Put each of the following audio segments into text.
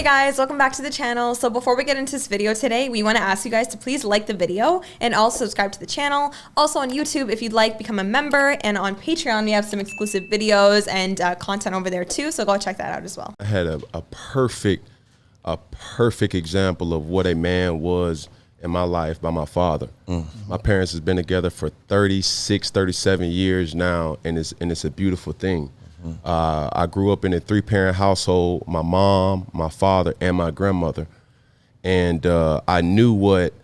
Hey guys, welcome back to the channel. So before we get into this video today, we want to ask you guys to please like the video and also subscribe to the channel. Also on YouTube, if you'd like, become a member. And on Patreon, we have some exclusive videos and content over there too. So go check that out as well. I had a perfect example of what a man was in my life by my father. My parents has been together for 36, 37 years now, and it's a beautiful thing. I grew up in a 3-parent household, my mom, my father, and my grandmother. And I knew what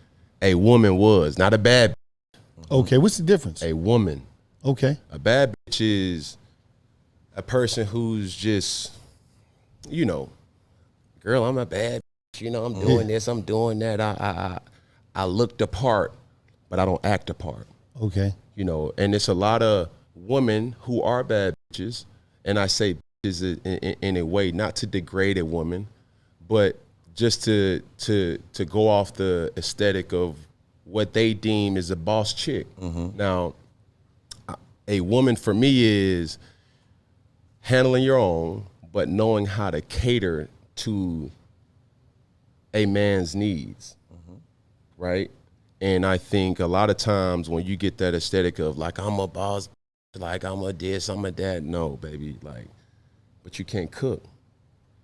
a woman was, not a bad bitch. Okay, what's the difference? A woman. Okay. A bad bitch is a person who's just, you know, girl, I'm a bad bitch, you know, I'm doing this, I'm doing that. I look the part, but I don't act the part. Okay. You know, and it's a lot of women who are bad bitches. And I say bitches in a way, not to degrade a woman, but just to go off the aesthetic of what they deem is a boss chick. Now, a woman for me is handling your own, but knowing how to cater to a man's needs, right? And I think a lot of times when you get that aesthetic of like, I'm a boss, like I'm a this, I'm a that. No, baby, like, but you can't cook.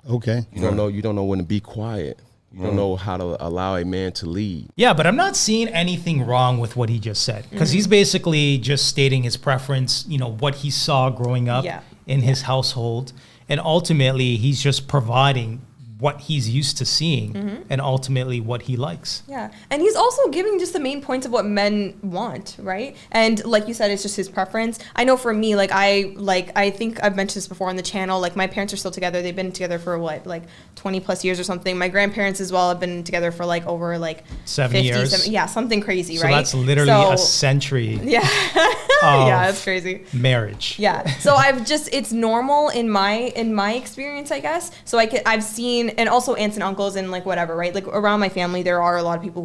Okay. You don't know when to be quiet. You don't know how to allow a man to lead. Yeah, but I'm not seeing anything wrong with what he just said, because he's basically just stating his preference, you know, what he saw growing up in his household. And ultimately, he's just providing what he's used to seeing and ultimately what he likes. Yeah, and he's also giving just the main points of what men want, right? And like you said, it's just his preference. I know for me, I think I've mentioned this before on the channel, like my parents are still together. They've been together for what, like 20 plus years or something. My grandparents as well have been together for like over like 70 years. 70, yeah, something crazy, so right? So that's literally a century. Yeah. Yeah, that's crazy. Marriage. Yeah. So it's normal in my experience, I guess. So I've seen, and also aunts and uncles and like whatever, right? Like around my family, there are a lot of people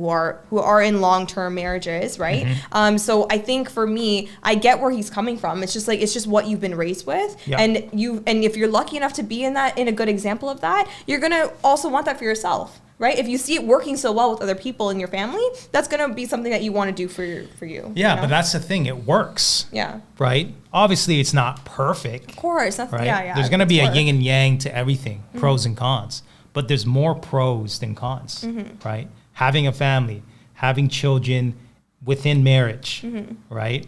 who are in long-term marriages, right? So I think for me, I get where he's coming from. It's just what you've been raised with, and if you're lucky enough to be in a good example of that, you're gonna also want that for yourself. Right? If you see it working so well with other people in your family, that's going to be something that you want to do for you. Yeah, you know? but that's the thing. It works. Yeah. Right? Obviously, it's not perfect. Of course. That's, right? Yeah. There's going to be a yin and yang to everything, pros and cons. But there's more pros than cons, right? Having a family, having children within marriage, right?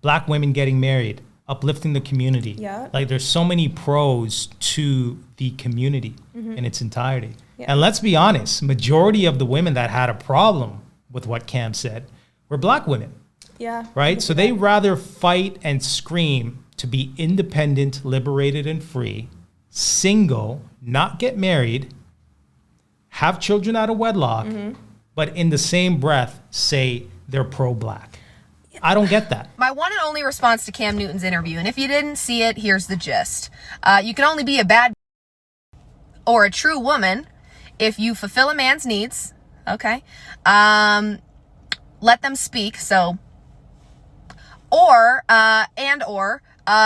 Black women getting married, uplifting the community. Yeah. Like there's so many pros to the community in its entirety. Yeah. And let's be honest, majority of the women that had a problem with what Cam said were black women. Yeah. Right? So they rather fight and scream to be independent, liberated, and free, single, not get married, have children out of wedlock, but in the same breath say they're pro-black. I don't get that. My one and only response to Cam Newton's interview, and if you didn't see it, here's the gist. You can only be a bad or a true woman if you fulfill a man's needs, okay? Let them speak, so, or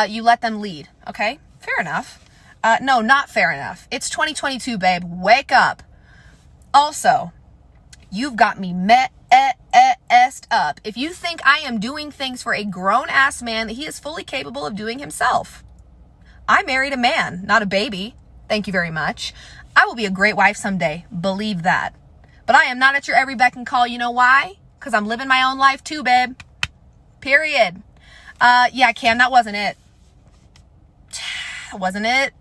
you let them lead, okay? Fair enough. No, not fair enough. It's 2022, babe. Wake up. Also, you've got me messed up if you think I am doing things for a grown-ass man that he is fully capable of doing himself. I married a man, not a baby. Thank you very much. I will be a great wife someday. Believe that. But I am not at your every beck and call. You know why? Because I'm living my own life too, babe. Period. Yeah, Cam, that wasn't it. Wasn't it?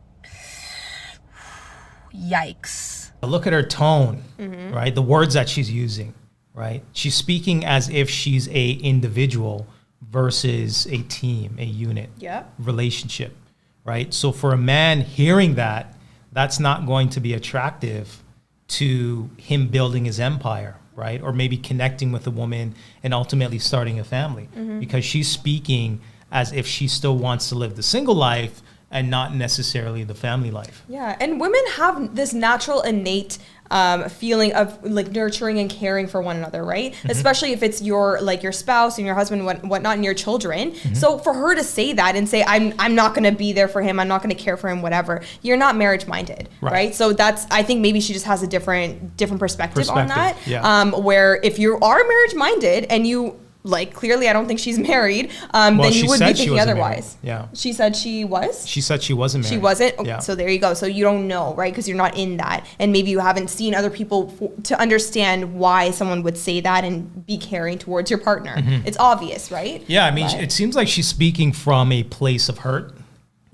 Yikes. Look at her tone, right? The words that she's using, right? She's speaking as if she's a individual versus a team, a unit, relationship, right? So for a man hearing that, that's not going to be attractive to him building his empire, right? Or maybe connecting with a woman and ultimately starting a family, because she's speaking as if she still wants to live the single life and not necessarily the family life. Yeah, and women have this natural innate feeling of like nurturing and caring for one another, right? Especially if it's your spouse and your husband and whatnot and your children. So for her to say that and say, I'm not going to be there for him, I'm not going to care for him, whatever, you're not marriage minded, right? So I think maybe she just has a different perspective on that. Where if you are marriage minded and you, like, clearly I don't think she's married, then you would be thinking otherwise. Married. Yeah. She said she was? She said she wasn't married. She wasn't? Yeah. So there you go. So you don't know, right? Because you're not in that. And maybe you haven't seen other people to understand why someone would say that and be caring towards your partner. It's obvious, right? Yeah, I mean, it seems like she's speaking from a place of hurt,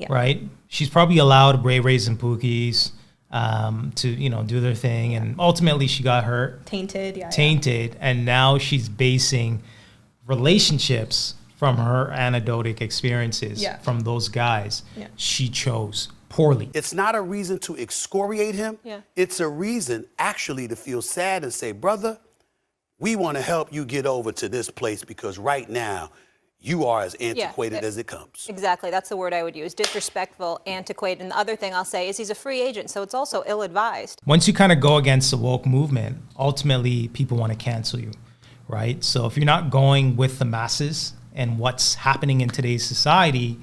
right? She's probably allowed Ray Rays and Pookies to, do their thing. And ultimately she got hurt. Tainted. And now she's basing relationships from her anecdotic experiences from those guys she chose poorly. It's not a reason to excoriate him. It's a reason actually to feel sad and say, brother, we want to help you get over to this place because right now you are as antiquated as it comes. Exactly. That's the word I would use. Disrespectful, antiquated. And the other thing I'll say is he's a free agent, so it's also ill-advised. Once you kind of go against the woke movement, ultimately people want to cancel you. Right? So if you're not going with the masses and what's happening in today's society,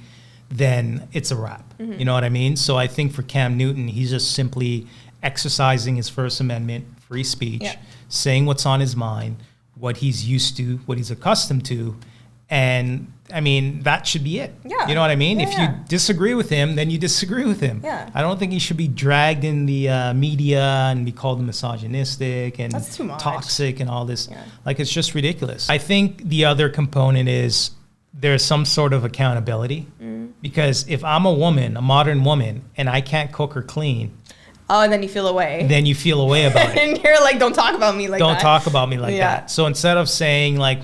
then it's a wrap. You know what I mean? So I think for Cam Newton, he's just simply exercising his First Amendment, free speech, saying what's on his mind, what he's used to, what he's accustomed to. And I mean, that should be it. You know what I mean? If you disagree with him, then you disagree with him. I don't think he should be dragged in the media and be called misogynistic and toxic and all this. Like, it's just ridiculous. I think the other component is there's some sort of accountability. Because if I'm a woman, a modern woman, and I can't cook or clean, oh, and then you feel away. Then you feel away about it. And you're like, don't talk about me like that. Don't talk about me like that. So instead of saying like,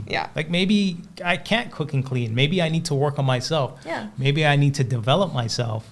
yeah, like maybe I can't cook and clean. Maybe I need to work on myself. Yeah. Maybe I need to develop myself.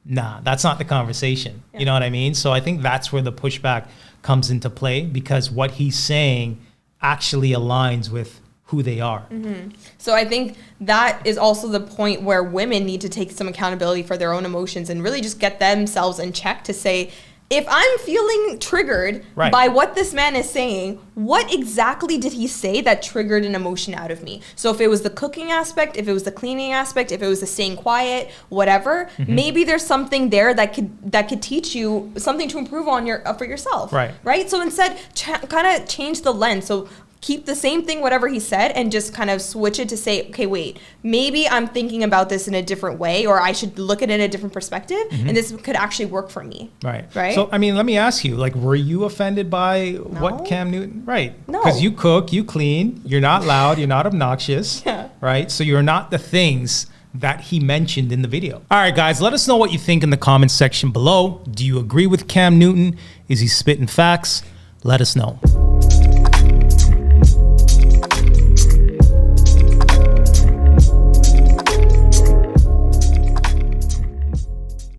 Nah, that's not the conversation. Yeah. You know what I mean? So I think that's where the pushback comes into play, because what he's saying actually aligns with who they are. Mm-hmm. So I think that is also the point where women need to take some accountability for their own emotions and really just get themselves in check to say, if I'm feeling triggered by what this man is saying, what exactly did he say that triggered an emotion out of me? So if it was the cooking aspect, if it was the cleaning aspect, if it was the staying quiet, whatever, maybe there's something there that could teach you something to improve on for yourself. Right? So instead, kind of change the lens. So keep the same thing, whatever he said, and just kind of switch it to say, okay, wait, maybe I'm thinking about this in a different way, or I should look at it in a different perspective, and this could actually work for me. Right? So, I mean, let me ask you, like, were you offended by what Cam Newton, No. Because you cook, you clean, you're not loud, you're not obnoxious, right? So you're not the things that he mentioned in the video. All right, guys, let us know what you think in the comments section below. Do you agree with Cam Newton? Is he spitting facts? Let us know.